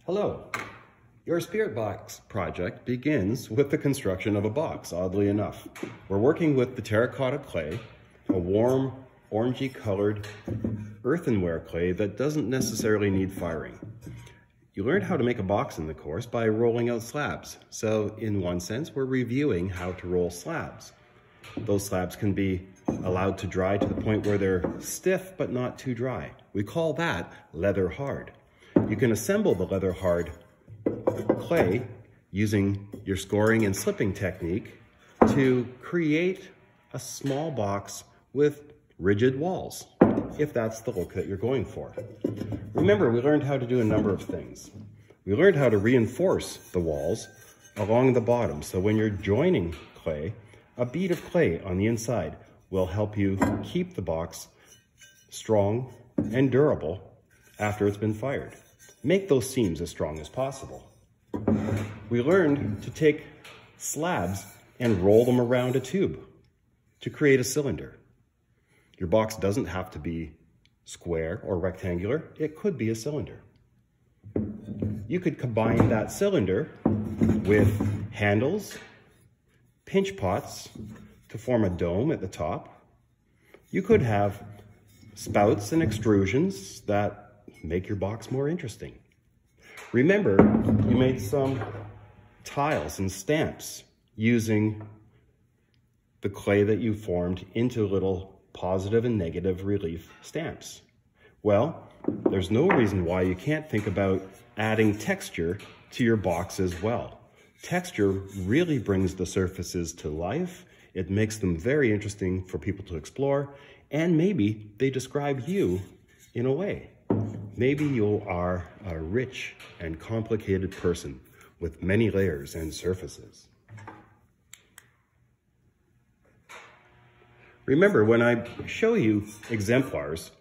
Hello. Your Spirit Box project begins with the construction of a box, oddly enough. We're working with the terracotta clay, a warm, orangey colored earthenware clay that doesn't necessarily need firing. You learned how to make a box in the course by rolling out slabs. So in one sense, we're reviewing how to roll slabs. Those slabs can be allowed to dry to the point where they're stiff but not too dry. We call that leather hard. You can assemble the leather hard clay using your scoring and slipping technique to create a small box with rigid walls, if that's the look that you're going for. Remember, we learned how to do a number of things. We learned how to reinforce the walls along the bottom. So when you're joining clay, a bead of clay on the inside will help you keep the box strong and durable after it's been fired. Make those seams as strong as possible. We learned to take slabs and roll them around a tube to create a cylinder. Your box doesn't have to be square or rectangular. It could be a cylinder. You could combine that cylinder with handles, pinch pots to form a dome at the top. You could have spouts and extrusions that make your box more interesting. Remember, you made some tiles and stamps using the clay that you formed into little positive and negative relief stamps. Well, there's no reason why you can't think about adding texture to your box as well. Texture really brings the surfaces to life. It makes them very interesting for people to explore, and maybe they describe you in a way. Maybe you are a rich and complicated person with many layers and surfaces. Remember, when I show you exemplars,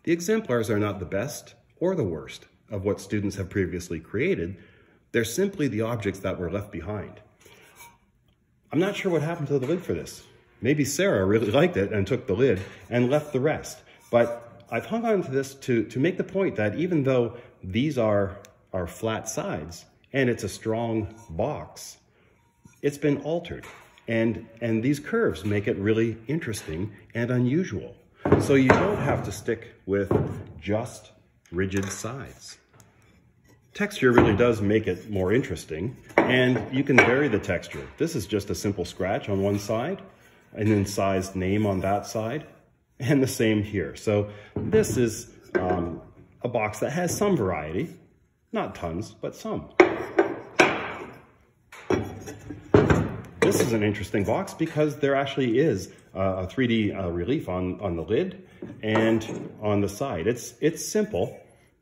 the exemplars are not the best or the worst of what students have previously created. They're simply the objects that were left behind. I'm not sure what happened to the lid for this. Maybe Sarah really liked it and took the lid and left the rest. But I've hung on to this to make the point that even though these are flat sides and it's a strong box, it's been altered. And these curves make it really interesting and unusual. So you don't have to stick with just rigid sides. Texture really does make it more interesting, and you can vary the texture. This is just a simple scratch on one side, an incised name on that side, and the same here. So this is a box that has some variety, not tons, but some. This is an interesting box because there actually is a 3D relief on the lid and on the side. It's simple,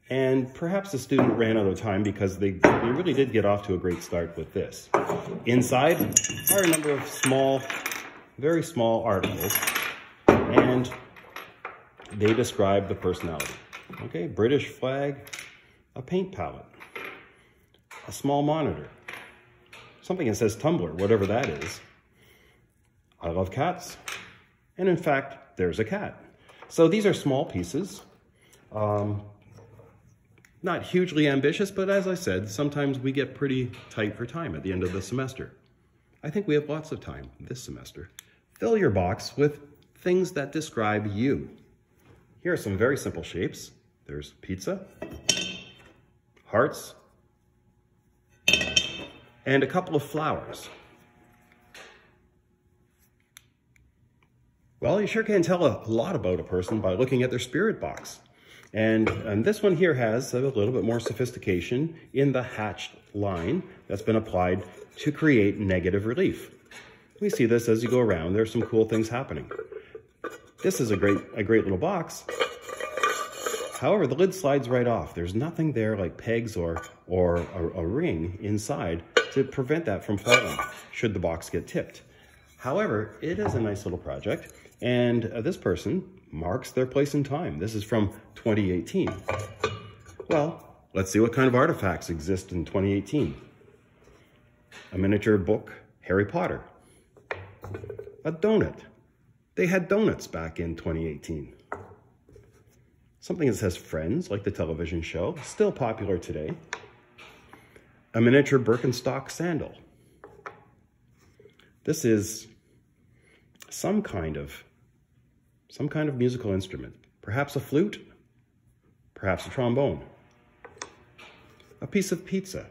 and perhaps the student ran out of time because they really did get off to a great start with this. Inside are a number of small, very small articles, and they describe the personality. Okay, British flag, a paint palette, a small monitor, something that says Tumblr, whatever that is. I love cats, and in fact, there's a cat. So these are small pieces, not hugely ambitious, but as I said, sometimes we get pretty tight for time at the end of the semester. I think we have lots of time this semester. Fill your box with things that describe you. Here are some very simple shapes. There's pizza, hearts, and a couple of flowers. Well, you sure can tell a lot about a person by looking at their spirit box. And this one here has a little bit more sophistication in the hatched line that's been applied to create negative relief. We see this as you go around. There's some cool things happening. This is a great little box. However, the lid slides right off. There's nothing there like pegs or a ring inside to prevent that from falling should the box get tipped. However, it is a nice little project, and this person marks their place in time. This is from 2018. Well, let's see what kind of artifacts exist in 2018. A miniature book, Harry Potter. A donut. They had donuts back in 2018. Something that says Friends, like the television show, still popular today. a miniature Birkenstock sandal. This is some kind of musical instrument. Perhaps a flute, perhaps a trombone. A piece of pizza.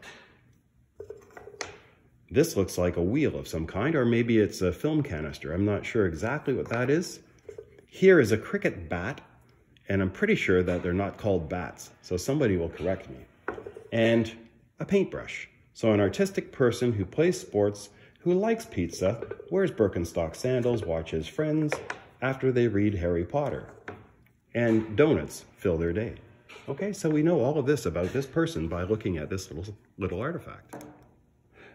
This looks like a wheel of some kind, or maybe it's a film canister. I'm not sure exactly what that is. Here is a cricket bat, and I'm pretty sure that they're not called bats, so somebody will correct me. And a paintbrush. So an artistic person who plays sports, who likes pizza, wears Birkenstock sandals, watches Friends after they read Harry Potter. And donuts fill their day. Okay, so we know all of this about this person by looking at this little artifact.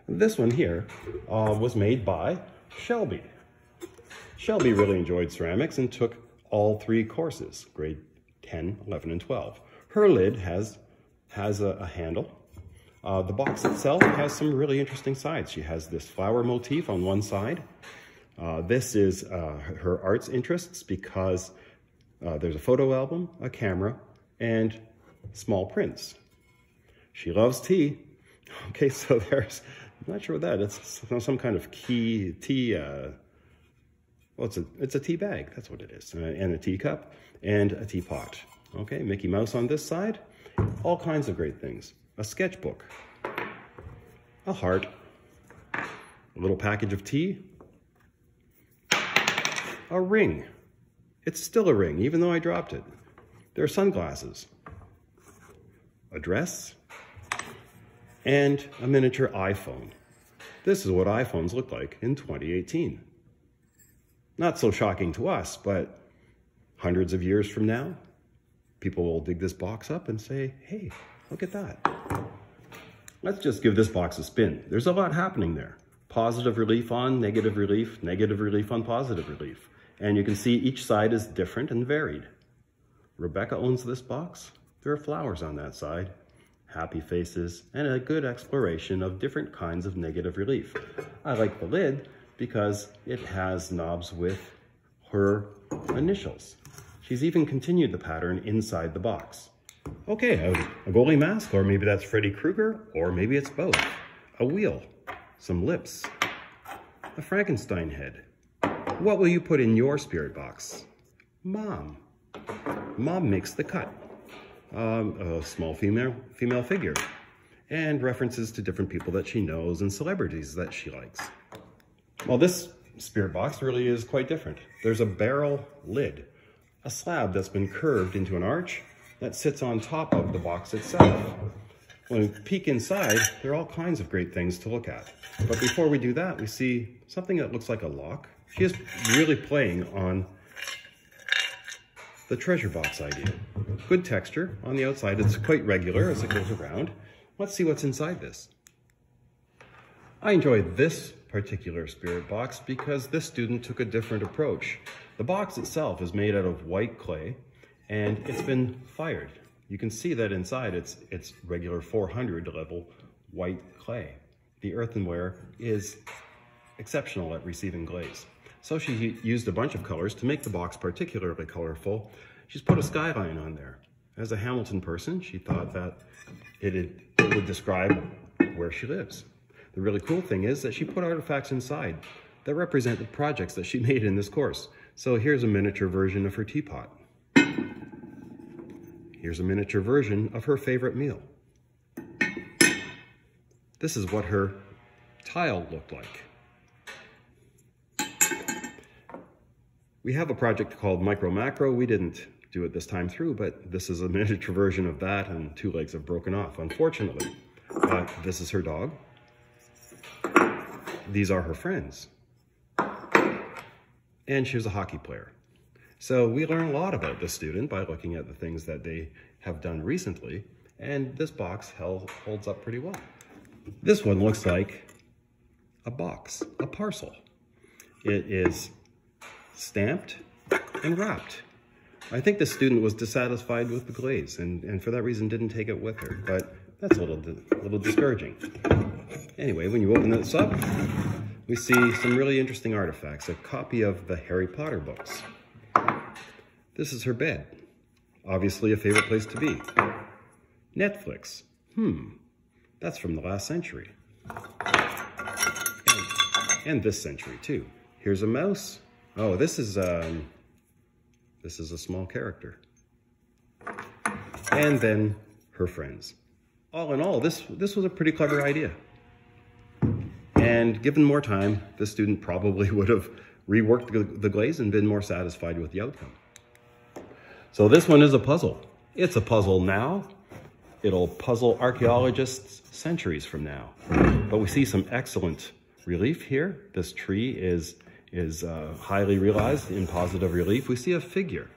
This one here was made by Shelby. Shelby really enjoyed ceramics and took all 3 courses, grade 10, 11, and 12. Her lid has a handle. The box itself has some really interesting sides. She has this flower motif on one side. This is her arts interests because there's a photo album, a camera, and small prints. She loves tea. Okay, so there's, I'm not sure what that is. It's some kind of tea, well, it's a tea bag, that's what it is. And a teacup and a teapot. Okay, Mickey Mouse on this side. All kinds of great things. A sketchbook. A heart. A little package of tea. A ring. It's still a ring, even though I dropped it. There are sunglasses. A dress. And a miniature iPhone. This is what iPhones look like in 2018. Not so shocking to us, but hundreds of years from now, people will dig this box up and say, hey, look at that. Let's just give this box a spin. There's a lot happening there. Positive relief on negative relief on positive relief. And you can see each side is different and varied. Rebecca owns this box. There are flowers on that side, happy faces, and a good exploration of different kinds of negative relief. I like the lid because it has knobs with her initials. She's even continued the pattern inside the box. Okay, a goalie mask, or maybe that's Freddy Krueger, or maybe it's both. A wheel, some lips, a Frankenstein head. What will you put in your spirit box? Mom. Mom makes the cut. A small female figure, and references to different people that she knows and celebrities that she likes. Well, this spirit box really is quite different. There's a barrel lid, a slab that's been curved into an arch that sits on top of the box itself. When we peek inside, there are all kinds of great things to look at. But before we do that, we see something that looks like a lock. She is really playing on the treasure box idea. Good texture on the outside. It's quite regular as it goes around. Let's see what's inside this. I enjoyed this particular spirit box because this student took a different approach. The box itself is made out of white clay and it's been fired. You can see that inside it's regular 400 level white clay. The earthenware is exceptional at receiving glaze. So she used a bunch of colors to make the box particularly colorful. She's put a skyline on there. As a Hamilton person, she thought that it would describe where she lives. The really cool thing is that she put artifacts inside that represent the projects that she made in this course. So here's a miniature version of her teapot. Here's a miniature version of her favorite meal. This is what her tile looked like. We have a project called Micro Macro. We didn't do it this time through, but this is a miniature version of that, and 2 legs have broken off, unfortunately. This is her dog. These are her friends. And she was a hockey player. So we learn a lot about this student by looking at the things that they have done recently, and this box holds up pretty well. This one looks like a box, a parcel. It is stamped and wrapped. I think the student was dissatisfied with the glaze and for that reason didn't take it with her, but that's a little discouraging. Anyway, when you open this up, we see some really interesting artifacts, a copy of the Harry Potter books. This is her bed, obviously a favorite place to be. Netflix, That's from the last century. And this century too. Here's a mouse. Oh, this is a small character. And then her friends. All in all, this was a pretty clever idea. And given more time, this student probably would have reworked the glaze and been more satisfied with the outcome. So this one is a puzzle. It's a puzzle now. It'll puzzle archaeologists centuries from now. But we see some excellent relief here. This tree is highly realized in positive relief. We see a figure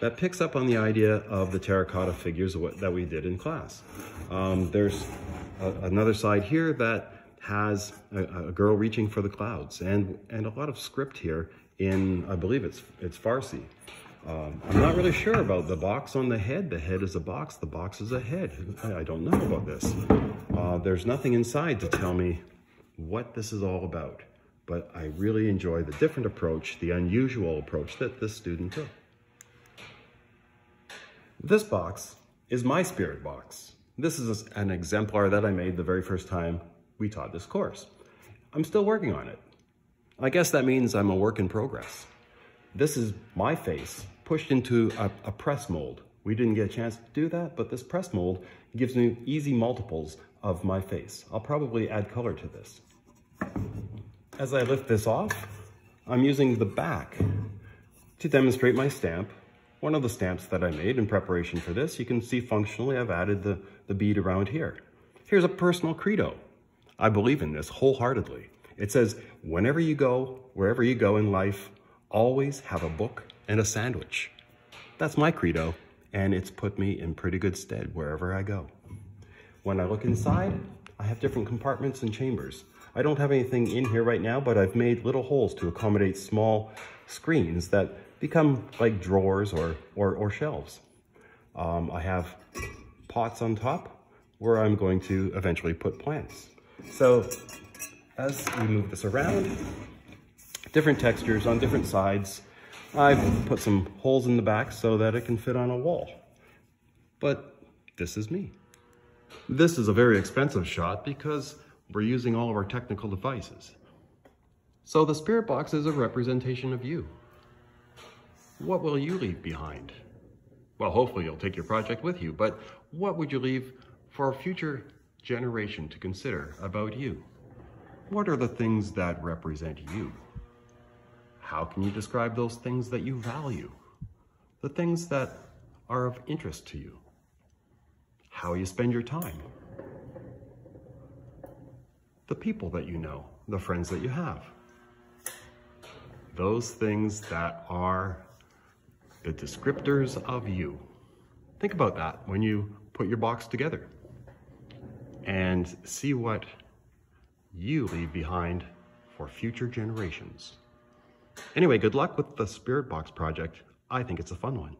that picks up on the idea of the terracotta figures that we did in class. There's another side here that has a girl reaching for the clouds, and a lot of script here in, I believe it's Farsi. I'm not really sure about the box on the head. The head is a box, the box is a head. I don't know about this. There's nothing inside to tell me what this is all about, but I really enjoy the different approach, the unusual approach that this student took. This box is my spirit box. This is an exemplar that I made the very first time we taught this course. I'm still working on it. I guess that means I'm a work in progress. This is my face pushed into a press mold. We didn't get a chance to do that, but this press mold gives me easy multiples of my face. I'll probably add color to this. As I lift this off, I'm using the back to demonstrate my stamp. One of the stamps that I made in preparation for this, you can see functionally I've added the bead around here. Here's a personal credo. I believe in this wholeheartedly. It says, whenever you go, wherever you go in life, always have a book and a sandwich. That's my credo, and it's put me in pretty good stead wherever I go. When I look inside, I have different compartments and chambers. I don't have anything in here right now, but I've made little holes to accommodate small screens that become like drawers or shelves. I have pots on top where I'm going to eventually put plants. So as we move this around, different textures on different sides, I've put some holes in the back so that it can fit on a wall. But this is me. This is a very expensive shot because we're using all of our technical devices. So the spirit box is a representation of you. What will you leave behind? Well, hopefully you'll take your project with you, but what would you leave for a future generation to consider about you? What are the things that represent you? How can you describe those things that you value? The things that are of interest to you? How you spend your time? The people that you know, the friends that you have. Those things that are the descriptors of you. Think about that when you put your box together and see what you leave behind for future generations. Anyway, good luck with the Spirit Box project. I think it's a fun one.